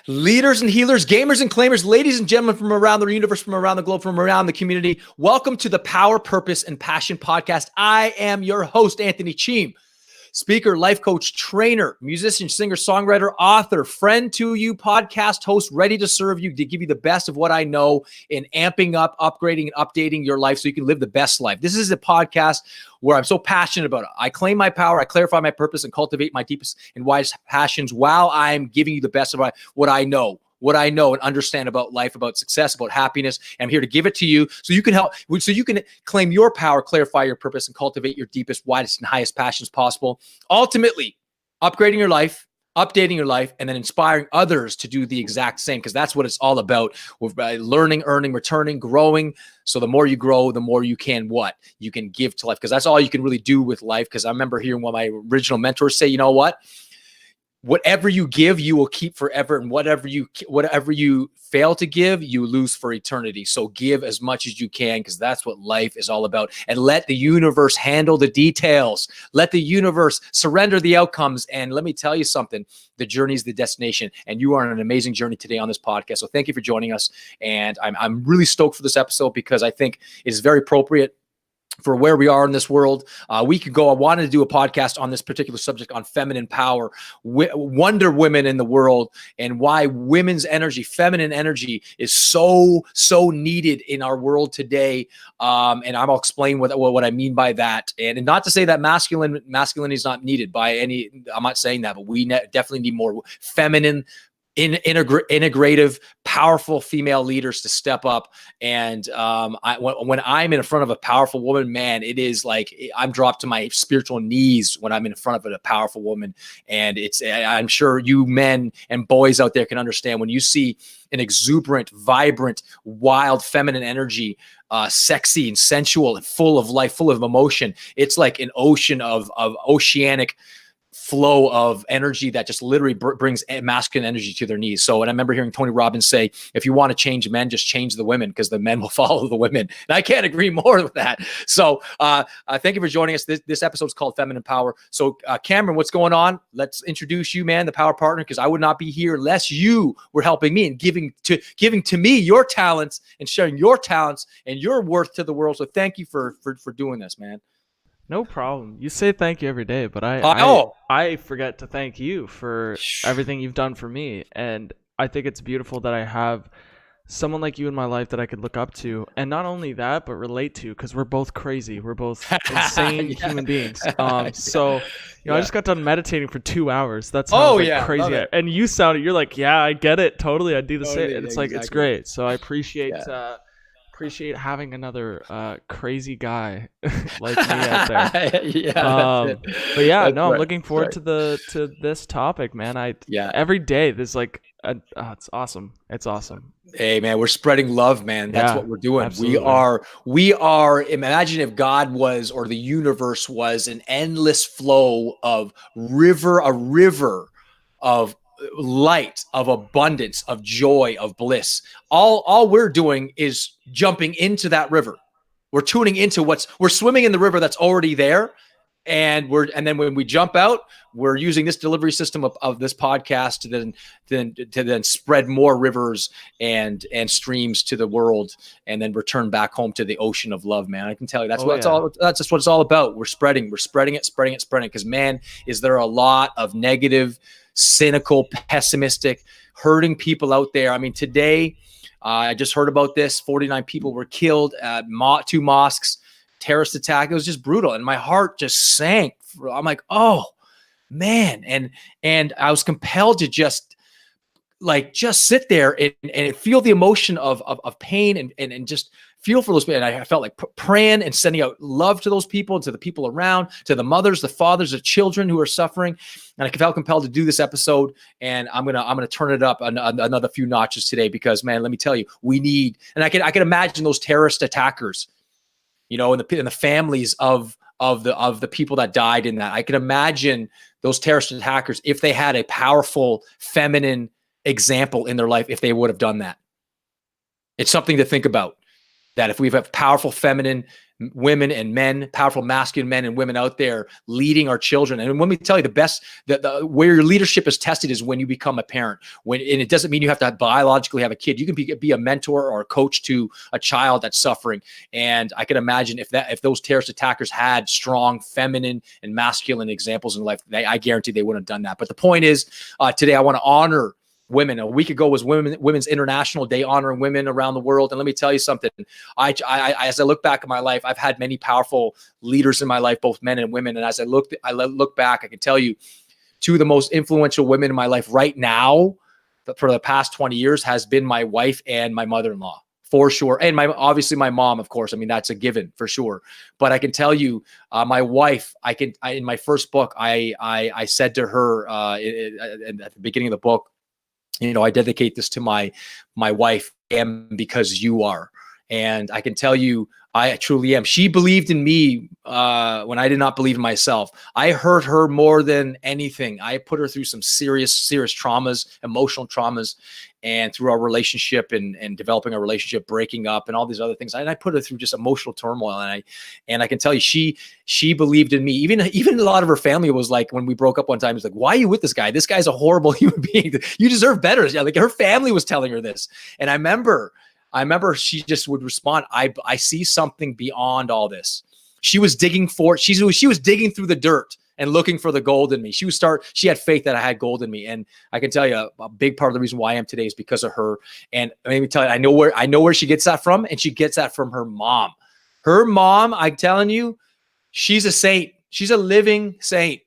Leaders and healers, gamers and claimers, ladies and gentlemen from around the universe, from around the globe, from around the community, welcome to the Power, Purpose, and Passion podcast. I am your host, Anthony Cheam, speaker, life coach, trainer, musician, singer, songwriter, author, friend to you, podcast host, ready to serve you, to give you the best of what I know in amping up, upgrading, and updating your life so you can live the best life. This is a podcast where I'm so passionate about it. I claim my power, I clarify my purpose, and cultivate my deepest and widest passions while I'm giving you the best of what I know and understand about life, about success, about happiness. And I'm here to give it to you so you can help, so you can claim your power, clarify your purpose, and cultivate your deepest, widest, and highest passions possible. Ultimately, upgrading your life, updating your life, and then inspiring others to do the exact same, because that's what it's all about. We're learning, earning, returning, growing. So the more you grow, the more you can you can give to life, because that's all you can really do with life. Because I remember hearing one of my original mentors say, you know what? Whatever you give, you will keep forever. And whatever you fail to give, you lose for eternity. So give as much as you can, because that's what life is all about. And let the universe handle the details. Let the universe surrender the outcomes. And let me tell you something, the journey is the destination. And you are on an amazing journey today on this podcast. So thank you for joining us. And I'm really stoked for this episode, because I think it's very appropriate for where we are in this world. I wanted to do a podcast on this particular subject on feminine power, wonder women in the world, and why women's energy, feminine energy, is so needed in our world today. And I'll explain what I mean by that. And not to say that masculinity is not needed by any, I'm not saying that, but we definitely need more feminine, integrative, powerful female leaders to step up. And when I'm in front of a powerful woman, man, it is like I'm dropped to my spiritual knees when I'm in front of a powerful woman. And I'm sure you men and boys out there can understand when you see an exuberant, vibrant, wild, feminine energy, sexy and sensual and full of life, full of emotion. It's like an ocean of oceanic flow of energy that just literally brings masculine energy to their knees. So, and I remember hearing Tony Robbins say, if you want to change men, just change the women, because the men will follow the women. And I can't agree more with that. So thank you for joining us. This episode is called Feminine Power. So Cameron, what's going on? Let's introduce you, man, the power partner, because I would not be here unless you were helping me and giving to me your talents and sharing your talents and your worth to the world. So thank you for doing this, man. No problem. You say thank you every day, but I forget to thank you for everything you've done for me. And I think it's beautiful that I have someone like you in my life that I could look up to, and not only that, but relate to, because we're both crazy. We're both insane human beings. So I just got done meditating for 2 hours. That sounds crazy. And you're like, yeah, I get it. Totally. I'd do the same. And it's like, it's great. So I appreciate having another crazy guy like me out there. But yeah, I'm looking forward to this topic, man. Every day there's like it's awesome. It's awesome. Hey man, we're spreading love, man. That's what we're doing. Absolutely. We are, imagine if God was, or the universe was, an endless flow of a river of light, of abundance, of joy, of bliss. All we're doing is jumping into that river. We're tuning into we're swimming in the river that's already there. And then when we jump out, we're using this delivery system of this podcast to then spread more rivers and streams to the world, and then return back home to the ocean of love, man. I can tell you that's just what it's all about. We're spreading it, because man, is there a lot of negative, cynical, pessimistic, hurting people out there. I mean, today, I just heard about this. 49 people were killed at 2 mosques, terrorist attack. It was just brutal. And my heart just sank. I'm like, oh man. And I was compelled to just sit there and feel the emotion of pain and just feel for those people. And I felt like praying and sending out love to those people, to the people around, to the mothers, the fathers, the children who are suffering. And I felt compelled to do this episode, and I'm gonna turn it up another few notches today, because man, let me tell you, we need. And I can imagine those terrorist attackers, in the families of the people that died in that. I can imagine those terrorist attackers, if they had a powerful feminine example in their life, if they would have done that. It's something to think about. That if we have powerful feminine women and men, powerful masculine men and women out there leading our children. And when we tell you where your leadership is tested is when you become a parent. And it doesn't mean you have to biologically have a kid. You can be a mentor or a coach to a child that's suffering. And I can imagine if those terrorist attackers had strong feminine and masculine examples in life, I guarantee they wouldn't have done that. But the point is, today I want to honor women. A week ago was Women's International Day, honoring women around the world. And let me tell you something. As I look back at my life, I've had many powerful leaders in my life, both men and women. And as I look back, I can tell you two of the most influential women in my life right now for the past 20 years has been my wife and my mother-in-law, for sure. And obviously my mom, of course. I mean, that's a given for sure. But I can tell you, my wife, in my first book, I said to her at the beginning of the book, I dedicate this to my wife, because you are. And I can tell you, I truly am. She believed in me when I did not believe in myself. I hurt her more than anything. I put her through some serious traumas, emotional traumas, and through our relationship and developing our relationship, breaking up and all these other things. And I put her through just emotional turmoil. And I can tell you, she believed in me. Even a lot of her family was like, when we broke up one time, it was like, why are you with this guy? This guy's a horrible human being. You deserve better. Yeah, like her family was telling her this. And I remember she just would respond, I see something beyond all this. She was digging she was digging through the dirt and looking for the gold in me. She had faith that I had gold in me. And I can tell you a big part of the reason why I am today is because of her. And let me tell you, I know where she gets that from. And she gets that from her mom. Her mom, I'm telling you, she's a saint. She's a living saint.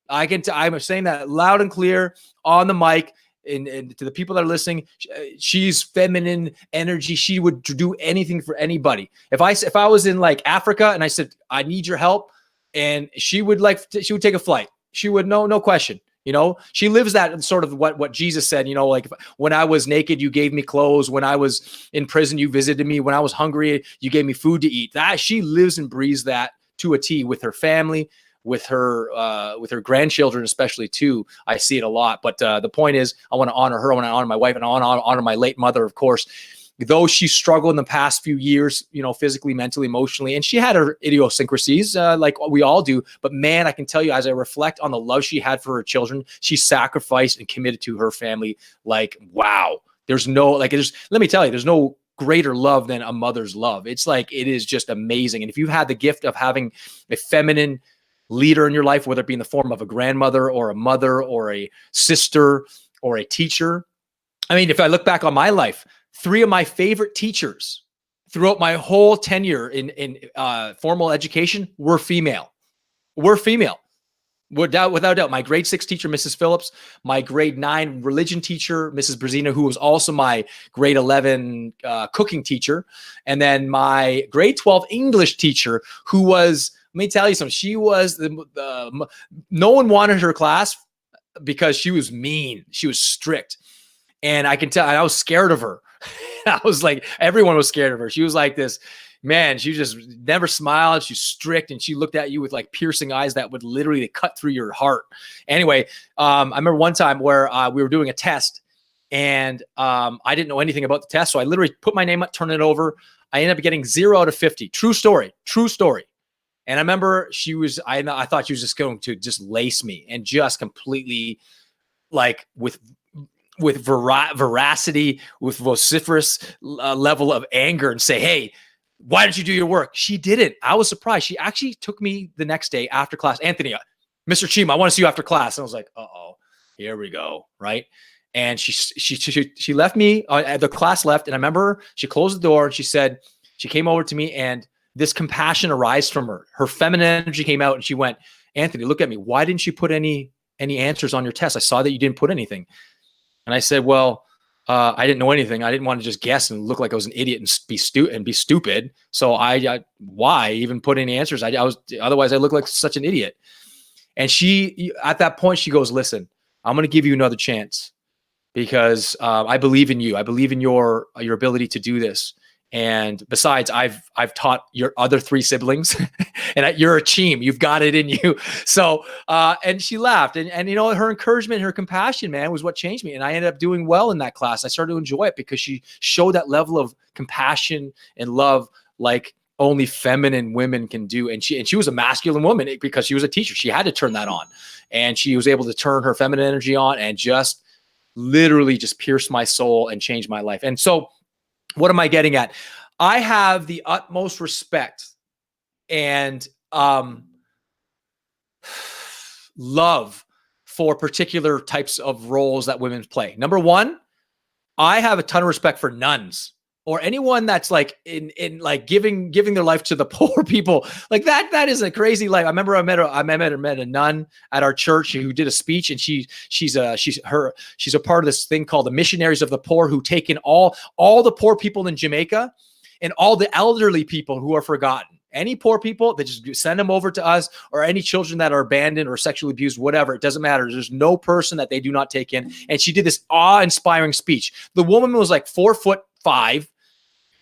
I'm saying that loud and clear on the mic. And to the people that are listening, she's feminine energy. She would do anything for anybody. If I was in like Africa and I said, I need your help, and she would take a flight. She would, no question. She lives that sort of what Jesus said, like when I was naked, you gave me clothes. When I was in prison, you visited me. When I was hungry, you gave me food to eat. That she lives and breathes that to a T with her family, with her grandchildren, especially too. I see it a lot. But the point is, I want to honor her. I want to honor my wife, and I want to honor my late mother, of course. Though she struggled in the past few years, physically, mentally, emotionally, and she had her idiosyncrasies, like we all do. But man, I can tell you, as I reflect on the love she had for her children, she sacrificed and committed to her family. Like, wow, let me tell you, there's no greater love than a mother's love. It's like, it is just amazing. And if you've had the gift of having a feminine leader in your life, whether it be in the form of a grandmother or a mother or a sister or a teacher. I mean, if I look back on my life, three of my favorite teachers throughout my whole tenure in formal education were female. Without doubt. My grade 6 teacher, Mrs. Phillips, my grade 9 religion teacher, Mrs. Brazina, who was also my grade 11 cooking teacher. And then my grade 12 English teacher, who was, let me tell you something. She was no one wanted her class because she was mean. She was strict. And I can tell, I was scared of her. I was like, everyone was scared of her. She was like this, man, she just never smiled. She's strict. And she looked at you with like piercing eyes that would literally cut through your heart. Anyway, I remember one time where we were doing a test, and I didn't know anything about the test. So I literally put my name up, turned it over. I ended up getting 0 out of 50. True story. And I remember I thought she was just going to just lace me, and just completely, like, with veracity, with vociferous level of anger, and say, hey, why didn't you do your work? She didn't. I was surprised. She actually took me the next day after class. Anthony, Mr. Cheam, I want to see you after class. And I was like, uh-oh, here we go. Right. And she left me, the class left. And I remember she closed the door, and she said, she came over to me, and this compassion arose from her. Her feminine energy came out, and she went, Anthony, look at me. Why didn't you put any answers on your test? I saw that you didn't put anything. And I said, well, I didn't know anything. I didn't want to just guess and look like I was an idiot and be stupid. So why even put any answers? Otherwise I look like such an idiot. And she, at that point, she goes, listen, I'm going to give you another chance, because I believe in you. I believe in your ability to do this. And besides, I've taught your other 3 siblings, and you're a Cheam. You've got it in you. So, and she laughed, and her encouragement, her compassion, man, was what changed me. And I ended up doing well in that class. I started to enjoy it because she showed that level of compassion and love, like only feminine women can do. And she was a masculine woman because she was a teacher. She had to turn that on, and she was able to turn her feminine energy on and just literally just pierce my soul and change my life. And so what am I getting at? I have the utmost respect and love for particular types of roles that women play. Number one, I have a ton of respect for nuns or anyone that's like in like giving their life to the poor people. Like that is a crazy life. I remember I met a nun at our church who did a speech, and she's a part of this thing called the Missionaries of the Poor, who take in all the poor people in Jamaica and all the elderly people who are forgotten. Any poor people, they just send them over to us, or any children that are abandoned or sexually abused, whatever. It doesn't matter. There's no person that they do not take in. And she did this awe-inspiring speech. The woman was like 4'5".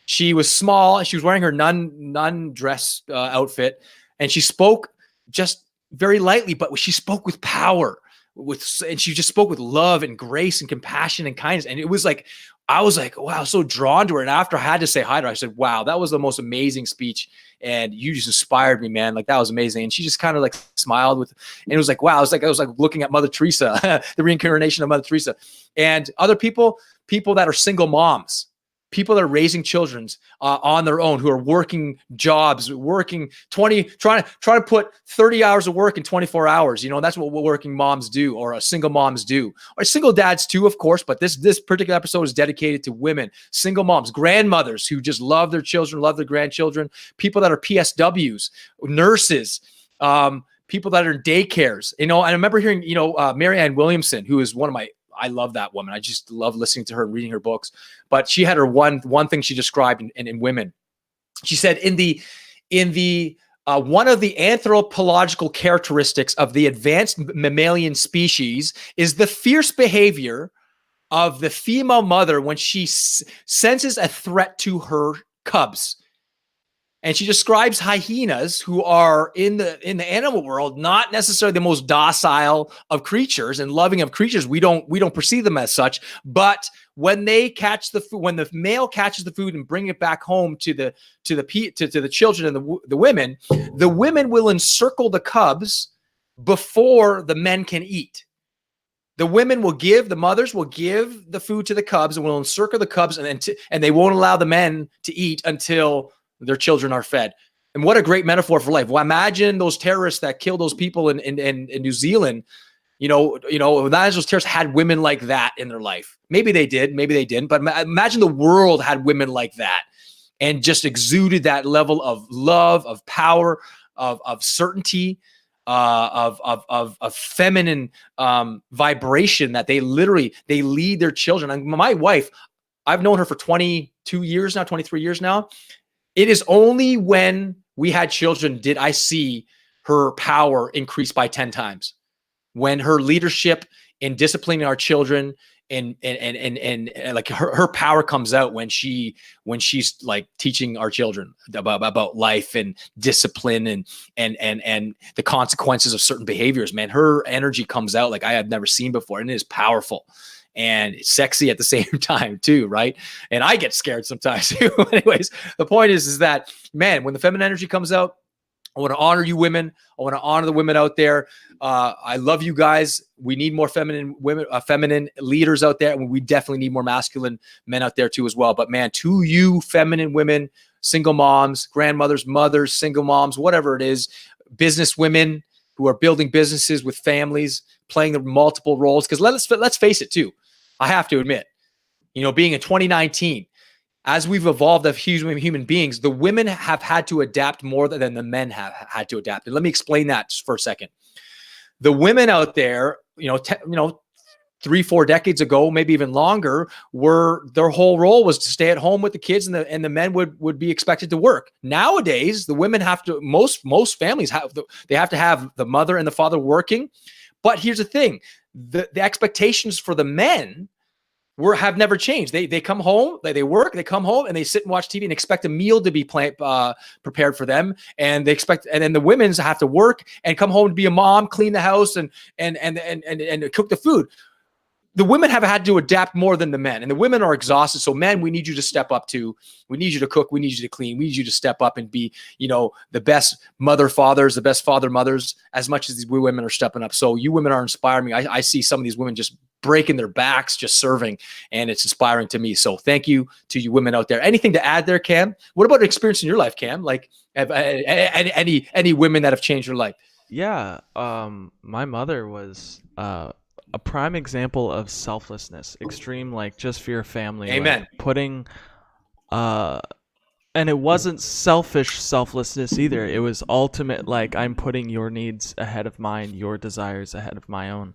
She was small, and she was wearing her nun dress outfit. And she spoke just very lightly, but she spoke with power. And she just spoke with love and grace and compassion and kindness. And it was like, I was like, wow, so drawn to her. And after I had to say hi to her, I said, wow, that was the most amazing speech. And you just inspired me, man. Like, that was amazing. And she just kind of like smiled and it was like, wow. I was like looking at Mother Teresa, the reincarnation of Mother Teresa. And other people that are single moms, people that are raising children on their own, who are working jobs, working trying to put 30 hours of work in 24 hours. You know, that's what working moms do, or single moms do, or single dads too, of course. But this particular episode is dedicated to women, single moms, grandmothers who just love their children, love their grandchildren, people that are PSWs, nurses, people that are in daycares. You know, I remember hearing, Marianne Williamson, who is I love that woman. I just love listening to her and reading her books. But she had her one thing she described in women. She said in the one of the anthropological characteristics of the advanced mammalian species is the fierce behavior of the female mother when she senses a threat to her cubs. And she describes hyenas, who are in the animal world, not necessarily the most docile of creatures and loving of creatures. We don't perceive them as such. But when they catch the food, when the male catches the food and bring it back home to the children and the women will encircle the cubs before the men can eat. The mothers will give the food to the cubs and will encircle the cubs, and they won't allow the men to eat until their children are fed. And what a great metaphor for life. Well, imagine those terrorists that killed those people in New Zealand. Imagine those terrorists had women like that in their life. Maybe they did, maybe they didn't. But imagine the world had women like that, and just exuded that level of love, of power, of certainty, of feminine vibration, that they lead their children. And my wife, I've known her for 22 years now, 23 years now. It is only when we had children did I see her power increase by 10 times. When her leadership in disciplining our children and like her power comes out when she's like teaching our children about life and discipline and the consequences of certain behaviors. Man, her energy comes out like I have never seen before, and it is powerful. And it's sexy at the same time too, right? And I get scared sometimes too. Anyways, the point is that, man, when the feminine energy comes out, I want to honor you women. I want to honor the women out there. I love you guys. We need more feminine women, feminine leaders out there. And we definitely need more masculine men out there too as well. But man, to you feminine women, single moms, grandmothers, mothers, single moms, whatever it is, business women who are building businesses with families, playing the multiple roles. Because let's face it too. I have to admit, being in 2019, as we've evolved as human beings, the women have had to adapt more than the men have had to adapt. And let me explain that just for a second. The women out there, 3-4 decades ago, maybe even longer, their whole role was to stay at home with the kids, and the men would be expected to work. Nowadays, the women have to, most families have to have the mother and the father working. But here's the thing. The expectations for the men have never changed. They come home, they work, they come home, and they sit and watch TV and expect a meal to be prepared for them. And then the women's have to work and come home to be a mom, clean the house, and cook the food. the women have had to adapt more than the men, and the women are exhausted. So men, we need you to step up too. We need you to cook. We need you to clean. We need you to step up and be, the best fathers, the best father mothers, as much as these women are stepping up. So you women are inspiring me. I see some of these women just breaking their backs, just serving, and it's inspiring to me. So thank you to you women out there. Anything to add there, Cam? What about an experience in your life, Cam? Like any women that have changed your life? Yeah. My mother was, a prime example of selflessness, extreme, like just for your family. Amen. Like putting, and it wasn't selfish selflessness either. It was ultimate, like I'm putting your needs ahead of mine, your desires ahead of my own.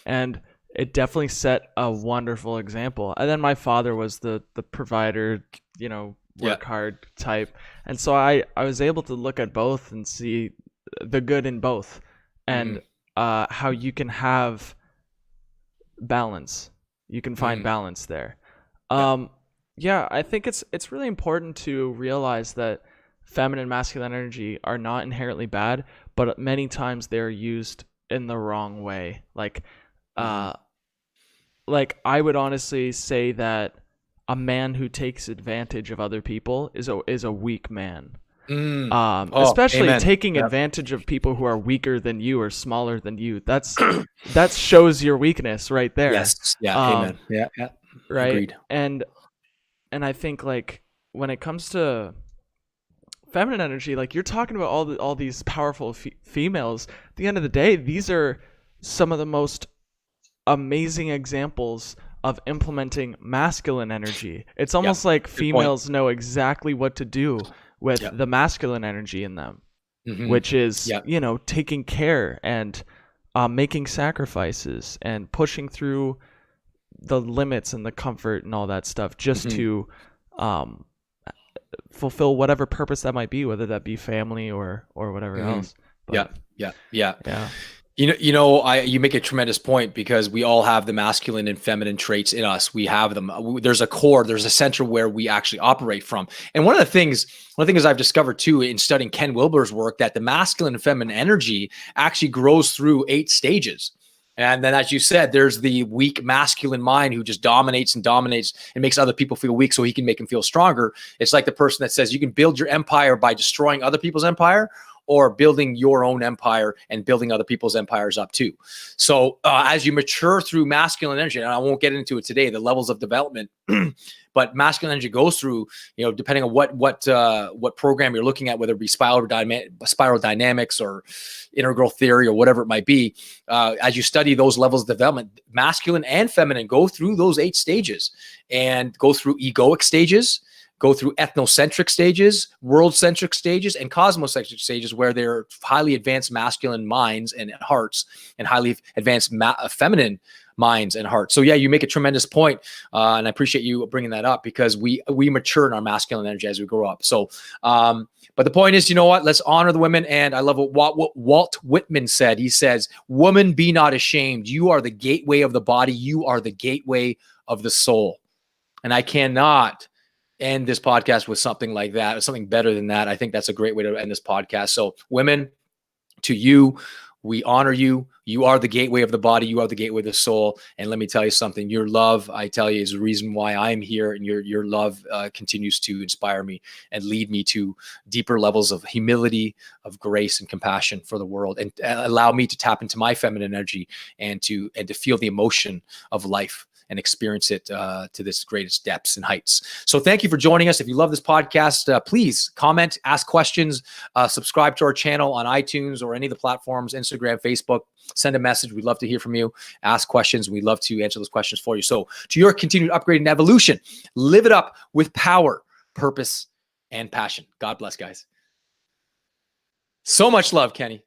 And it definitely set a wonderful example. And then my father was the provider, work hard type. And so I was able to look at both and see the good in both, and how you can have balance. You can find balance there. I think it's really important to realize that feminine and masculine energy are not inherently bad, but many times they're used in the wrong way. Like I would honestly say that a man who takes advantage of other people is a weak man. Especially taking advantage of people who are weaker than you or smaller than you. That shows your weakness right there. Yes. Yeah. Amen. Yeah. Right. Agreed. And I think like when it comes to feminine energy, like you're talking about all these powerful females. At the end of the day, these are some of the most amazing examples of implementing masculine energy. It's almost like females know exactly what to do with the masculine energy in them, which is, taking care and making sacrifices and pushing through the limits and the comfort and all that stuff just to fulfill whatever purpose that might be, whether that be family or whatever else. But, yeah. You make a tremendous point, because we all have the masculine and feminine traits in us. We have them. There's a core, there's a center where we actually operate from. And one of the things I've discovered too in studying Ken Wilber's work, that the masculine and feminine energy actually grows through 8 stages. And then, as you said, there's the weak masculine mind who just dominates and makes other people feel weak so he can make them feel stronger. It's like the person that says you can build your empire by destroying other people's empire, or building your own empire and building other people's empires up too. So as you mature through masculine energy, and I won't get into it today, the levels of development, but masculine energy goes through, depending on what program you're looking at, whether it be spiral dynamics or integral theory or whatever it might be. As you study those levels of development, masculine and feminine go through those 8 stages, and go through egoic stages, go through ethnocentric stages, world-centric stages, and cosmocentric stages, where they're highly advanced masculine minds and hearts, and highly advanced feminine minds and hearts. So yeah, you make a tremendous point, and I appreciate you bringing that up, because we mature in our masculine energy as we grow up. So, but the point is, let's honor the women. And I love what Walt Whitman said. He says, "Woman, be not ashamed. You are the gateway of the body. You are the gateway of the soul." And I cannot end this podcast with something like that, or something better than that. I think that's a great way to end this podcast. So women, to you, we honor you. You are the gateway of the body. You are the gateway of the soul. And let me tell you something, your love, I tell you, is the reason why I'm here. And your love continues to inspire me and lead me to deeper levels of humility, of grace and compassion for the world, and allow me to tap into my feminine energy and to feel the emotion of life and experience it to this greatest depths and heights. So thank you for joining us. If you love this podcast, please comment, ask questions, subscribe to our channel on iTunes or any of the platforms, Instagram, Facebook. Send a message. We'd love to hear from you. Ask questions. We'd love to answer those questions for you. So to your continued upgrade and evolution, live it up with power, purpose, and passion. God bless, guys. So much love, Kenny.